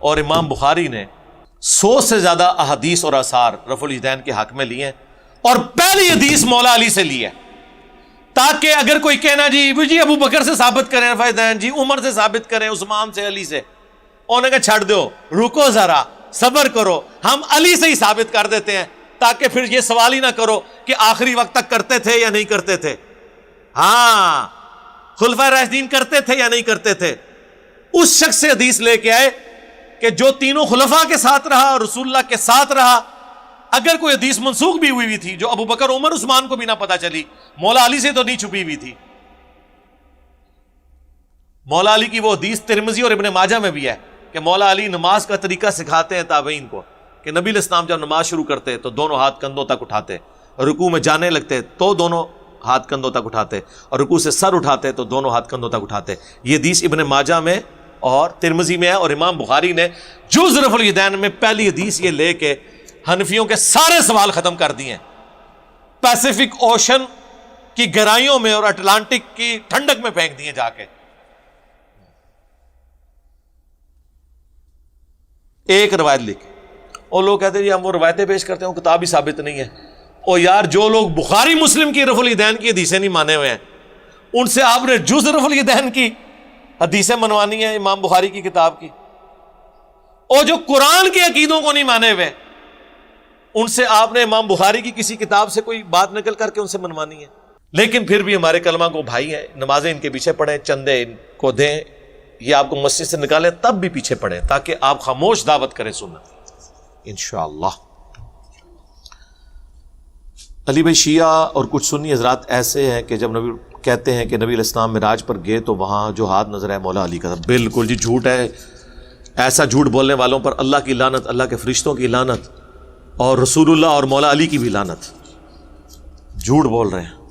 اور امام بخاری نے 100 سے زیادہ احادیث اور آثار رفع الیدین کے حق میں لیے ہیں، اور پہلی حدیث مولا علی سے لی ہے، تاکہ اگر کوئی کہنا جی ابو بکر سے ثابت کریں رفع الیدین، جی عمر سے ثابت کریں، عثمان سے، علی سے، انہوں نے کہا چھڑ دو، رکو ذرا، صبر کرو، ہم علی سے ہی ثابت کر دیتے ہیں، تاکہ پھر یہ سوال ہی نہ کرو کہ آخری وقت تک کرتے تھے یا نہیں کرتے تھے۔ ہاں، خلفائے راشدین کرتے تھے یا نہیں کرتے تھے؟ اس شخص سے حدیث لے کے آئے کہ جو تینوں خلفاء کے ساتھ رہا اور رسول اللہ کے ساتھ رہا، اگر کوئی حدیث منسوخ بھی ہوئی تھی جو ابو بکر، عمر، عثمان کو بھی نہ پتا چلی، مولا علی سے تو نہیں چھپی ہوئی تھی۔ مولا علی کی وہ حدیث ترمذی اور ابن ماجہ میں بھی ہے کہ مولا علی نماز کا طریقہ سکھاتے ہیں تابعین کو، کہ نبی علیہ السلام جب نماز شروع کرتے تو دونوں ہاتھ کندھوں تک اٹھاتے، رکوع میں جانے لگتے تو دونوں ہاتھ کندھوں تک اٹھاتے، اور رکوع سے سر اٹھاتے تو دونوں ہاتھ کندھوں تک اٹھاتے۔ یہ حدیث ابن ماجہ میں اور ترمذی میں ہے، اور امام بخاری نے جز رفع الیدین میں پہلی حدیث یہ لے کے حنفیوں کے سارے سوال ختم کر دیے ہیں۔ پیسیفک اوشن کی گہرائیوں میں اور اٹلانٹک کی ٹھنڈک میں پھینک دیے جا کے۔ ایک روایت لکھی، اور لوگ کہتے ہیں جی ہم وہ روایتیں پیش کرتے ہیں، وہ کتاب ہی ثابت نہیں ہے۔ اور یار، جو لوگ بخاری مسلم کی رفع الیدین کی حدیثیں نہیں مانے ہوئے ہیں، ان سے آپ نے جز رفع الیدین کی حدیثیں منوانی ہیں امام بخاری کی کتاب کی، اور جو قرآن کے عقیدوں کو نہیں مانے ہوئے، ان سے آپ نے امام بخاری کی کسی کتاب سے کوئی بات نکل کر کے ان سے منوانی ہے۔ لیکن پھر بھی ہمارے کلمہ کو بھائی ہیں، نمازیں ان کے پیچھے پڑھیں، چندے ان کو دیں، یہ آپ کو مسجد سے نکالیں تب بھی پیچھے پڑھیں، تاکہ آپ خاموش دعوت کریں سنت انشاءاللہ۔ علی بھائی، شیعہ اور کچھ سنی حضرات ایسے ہیں کہ جب نبی کہتے ہیں کہ نبی علیہ السلام معراج پر گئے تو وہاں جو ہاتھ نظر آئے مولا علی کا، بالکل جی جھوٹ ہے۔ ایسا جھوٹ بولنے والوں پر اللہ کی لعنت، اللہ کے فرشتوں کی لعنت، اور رسول اللہ اور مولا علی کی بھی لعنت، جھوٹ بول رہے ہیں۔